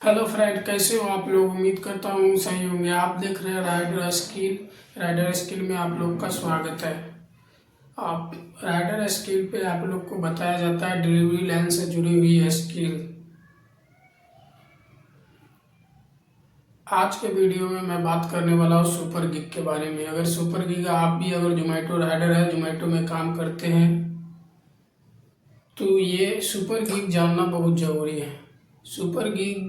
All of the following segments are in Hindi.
हेलो फ्रेंड, कैसे हो आप लोग। उम्मीद करता हूँ सही होंगे। आप देख रहे हैं राइडर स्किल में आप लोग का स्वागत है। आप राइडर स्किल पे आप लोग को बताया जाता है डिलीवरी लाइन से जुड़ी हुई स्किल। आज के वीडियो में मैं बात करने वाला हूँ सुपर गिग के बारे में। अगर सुपर गिग आप भी अगर जोमेटो राइडर है, जोमेटो में काम करते हैं, तो ये सुपर गिग जानना बहुत ज़रूरी है। सुपर गिग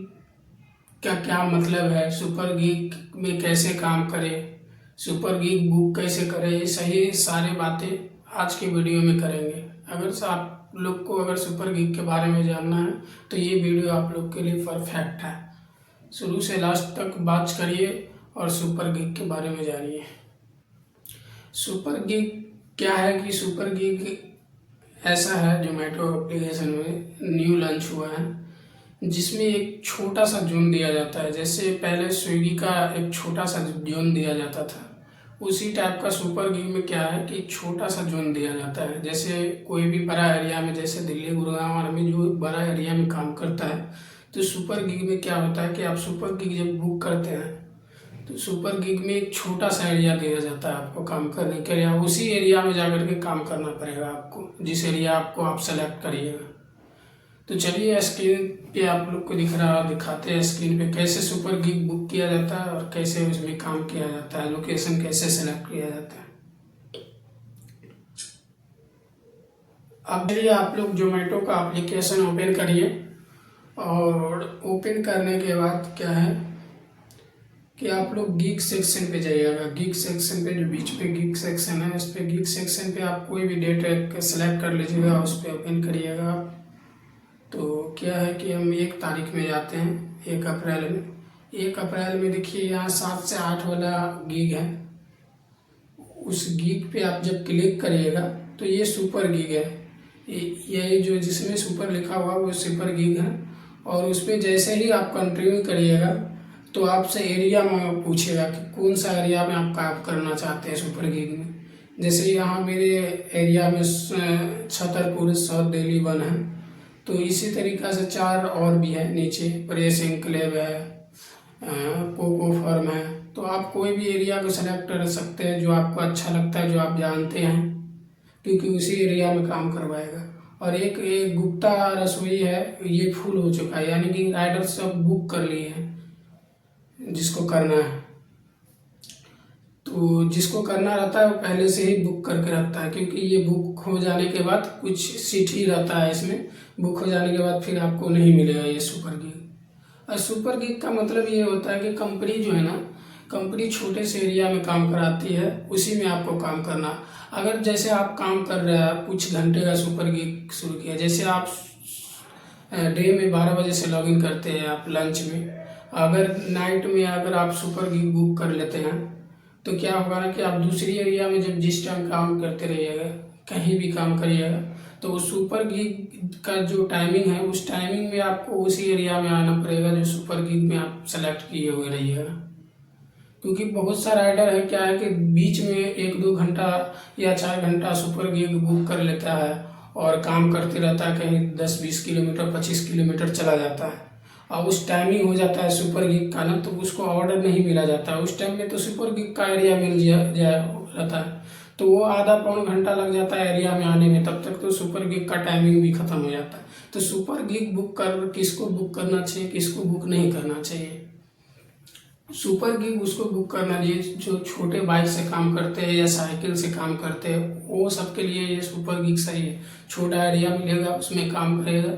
क्या क्या मतलब है, सुपर गीक में कैसे काम करें, सुपर गीक बुक कैसे करें, ये सही सारे बातें आज के वीडियो में करेंगे। अगर आप लोग को अगर सुपर गीक के बारे में जानना है तो ये वीडियो आप लोग के लिए परफेक्ट है। शुरू से लास्ट तक बात करिए और सुपर गीक के बारे में जानिए। सुपर गीक क्या है कि सुपर गीक ऐसा है, जोमेटो एप्लीकेशन में न्यू लॉन्च हुआ है, जिसमें एक छोटा सा जोन दिया जाता है। जैसे पहले स्विगी का एक छोटा सा जोन दिया जाता था, उसी टाइप का सुपर गिग में क्या है कि छोटा सा जोन दिया जाता है। जैसे कोई भी बड़ा एरिया में, जैसे दिल्ली गुड़गांव में जो बड़ा एरिया में काम करता है, तो सुपर गिग में क्या होता है कि आप सुपर गिग जब बुक करते हैं तो सुपर गिग में एक छोटा सा एरिया दिया जाता है आपको काम करने के लिए। उसी एरिया में जाकर के काम करना पड़ेगा आपको, जिस एरिया आपको आप सेलेक्ट करिएगा। तो चलिए स्क्रीन पे आप लोग को दिखाते हैं स्क्रीन पे कैसे सुपर गिग बुक किया जाता है और कैसे उसमें काम किया जाता है, लोकेशन कैसे सेलेक्ट किया जाता है। अब चलिए आप लोग जोमेटो का एप्लीकेशन ओपन करिए, और ओपन करने के बाद क्या है कि आप लोग गिग सेक्शन पे जाइएगा। गिग सेक्शन पे जो बीच पे गिग सेक्शन है, इस पे गिग सेक्शन पे आप कोई भी डेट सेलेक्ट कर लीजिएगा, उस पर ओपन करिएगा। तो क्या है कि हम 1 तारीख में जाते हैं, 1 अप्रैल में। 1 अप्रैल में देखिए यहाँ 7 से 8 वाला गिग है। उस गिग पे आप जब क्लिक करिएगा तो ये सुपर गिग है। ये जो जिसमें सुपर लिखा हुआ वो सुपर गिग है। और उस पर जैसे ही आप कंटिन्यू करिएगा तो आपसे एरिया में पूछेगा कि कौन सा एरिया में आप काम करना चाहते हैं सुपर गिग में। जैसे यहाँ मेरे एरिया में छतरपुर साउथ दिल्ली 1 है, तो इसी तरीक़ा से 4 और भी है नीचे, प्रेस एनक्लेव है, कोको फर्म है। तो आप कोई भी एरिया को सेलेक्ट कर सकते हैं जो आपको अच्छा लगता है, जो आप जानते हैं, क्योंकि उसी एरिया में काम करवाएगा। और एक गुप्ता रसोई है, ये फुल हो चुका है, यानी कि राइडर सब बुक कर लिए हैं जिसको करना है। तो जिसको करना रहता है वो पहले से ही बुक करके रखता है, क्योंकि ये बुक हो जाने के बाद कुछ सीट ही रहता है इसमें, बुक हो जाने के बाद फिर आपको नहीं मिलेगा ये सुपर गिग। और सुपर गिग का मतलब ये होता है कि कंपनी जो है ना, कंपनी छोटे से एरिया में काम कराती है, उसी में आपको काम करना। अगर जैसे आप काम कर रहे हैं, कुछ घंटे का सुपर गिग शुरू किया, जैसे आप डे में 12 बजे से लॉगिन करते हैं आप लंच में, अगर नाइट में अगर आप सुपर गिग बुक कर लेते हैं तो क्या होगा ना कि आप दूसरी एरिया में जब जिस टाइम काम करते रहिएगा, कहीं भी काम करिएगा, तो उस सुपर गिग का जो टाइमिंग है उस टाइमिंग में आपको उसी एरिया में आना पड़ेगा जो सुपर गिग में आप सेलेक्ट किए हुए रहिएगा। क्योंकि बहुत सा राइडर है क्या है कि बीच में 1-2 घंटा या 4 घंटा सुपर गिग बुक कर लेता है और काम करते रहता है, कहीं 10-20 किलोमीटर 25 किलोमीटर चला जाता है। अब उस टाइमिंग हो जाता है सुपर गिग का ना, तो उसको ऑर्डर नहीं मिला जाता है उस टाइम में, तो सुपर गिग का एरिया मिल जाए रहता है, तो वो आधा पौन घंटा लग जाता है एरिया में आने में, तब तक तो सुपर गिग का टाइमिंग भी खत्म हो जाता है। तो सुपर गिग बुक कर किसको बुक करना चाहिए, किसको बुक नहीं करना चाहिए। सुपर गिग उसको बुक करना चाहिए जो छोटे बाइक से काम करते हैं या साइकिल से काम करते हैं, वो सबके लिए ये सुपर गिग सही है। छोटा एरिया मिलेगा, उसमें काम करेगा,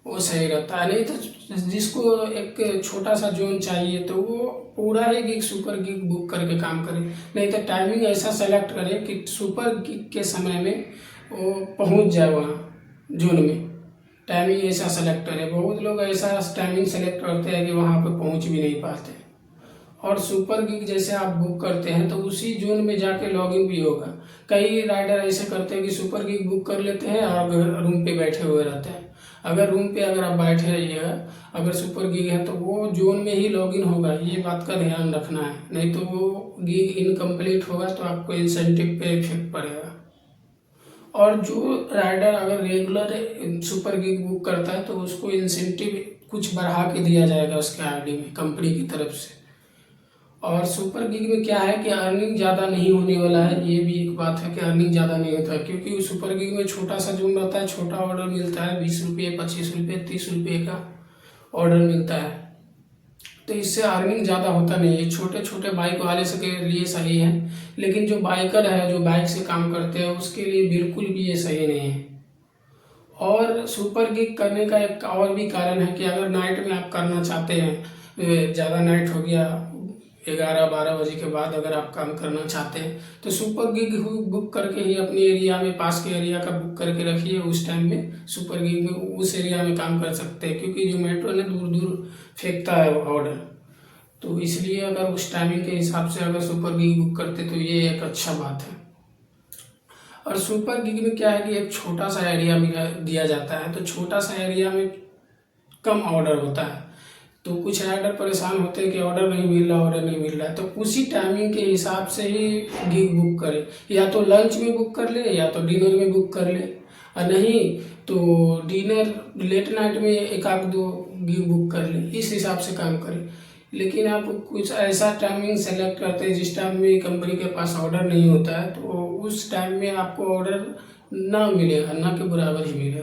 वो सही रहता है। नहीं तो जिसको एक छोटा सा जोन चाहिए तो वो पूरा ही गिग सुपर गिग बुक करके काम करे। नहीं तो टाइमिंग ऐसा सेलेक्ट करे कि सुपर गिग के समय में वो पहुंच जाए वहाँ जोन में। टाइमिंग ऐसा सेलेक्ट करे, बहुत लोग ऐसा टाइमिंग सेलेक्ट करते हैं कि वहाँ पे पहुँच भी नहीं पाते। और सुपर गिग जैसे आप बुक करते हैं तो उसी जोन में जाके लॉगिन भी होगा। कई राइडर ऐसे करते हैं कि सुपर गिग बुक कर लेते हैं और रूम पे बैठे हुए रहते हैं। अगर रूम पे अगर आप बैठे रहिएगा, अगर सुपर गिग है तो वो जोन में ही लॉगिन होगा, ये बात का ध्यान रखना है, नहीं तो वो गिग इनकम्प्लीट होगा तो आपको इंसेंटिव पे इफेक्ट पड़ेगा। और जो राइडर अगर रेगुलर सुपर गिग बुक करता है तो उसको इंसेंटिव कुछ बढ़ा के दिया जाएगा उसके आरडी में कंपनी की तरफ से। और सुपर गिग में क्या है कि अर्निंग ज़्यादा नहीं होने वाला है, ये भी एक बात है कि अर्निंग ज़्यादा नहीं होता है, क्योंकि सुपर गिग में छोटा सा जोन रहता है, छोटा ऑर्डर मिलता है, 20 रुपये 25 रुपये 30 रुपये का ऑर्डर मिलता है, तो इससे अर्निंग ज़्यादा होता नहीं है। छोटे छोटे बाइक वाले से के लिए सही है, लेकिन जो बाइकर है, जो बाइक से काम करते हैं, उसके लिए बिल्कुल भी ये सही नहीं है। और सुपर गिग करने का एक और भी कारण है कि अगर नाइट में आप करना चाहते हैं, ज़्यादा नाइट हो गया, 11-12 बजे के बाद अगर आप काम करना चाहते हैं, तो सुपर गिग बुक करके ही अपने एरिया में, पास के एरिया का बुक करके रखिए। उस टाइम में सुपर गिग में उस एरिया में काम कर सकते हैं, क्योंकि जोमेटो ने दूर दूर फेंकता है ऑर्डर, तो इसलिए अगर उस टाइमिंग के हिसाब से अगर सुपर गिग बुक करते तो ये एक अच्छा बात है। और सुपर गिग में क्या है कि एक छोटा सा एरिया में दिया जाता है, तो छोटा सा एरिया में कम ऑर्डर होता है, तो कुछ राइडर परेशान होते हैं कि ऑर्डर नहीं मिल रहा है, तो उसी टाइमिंग के हिसाब से ही गिग बुक करें, या तो लंच में बुक कर ले या तो डिनर में बुक कर ले, और नहीं तो डिनर लेट नाइट में एक आध दो गिग बुक कर ले, इस हिसाब से काम करें। लेकिन आप कुछ ऐसा टाइमिंग सेलेक्ट करते हैं जिस टाइम में कंपनी के पास ऑर्डर नहीं होता है, तो उस टाइम में आपको ऑर्डर ना मिलेगा, ना के बराबर ही मिलेगा।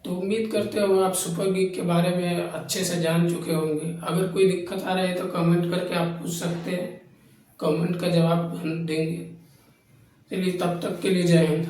तो उम्मीद करते हो आप सुपर गिग के बारे में अच्छे से जान चुके होंगे। अगर कोई दिक्कत आ रही है तो कमेंट करके आप पूछ सकते हैं, कमेंट का जवाब हम देंगे। चलिए, तब तक के लिए जय हिंद।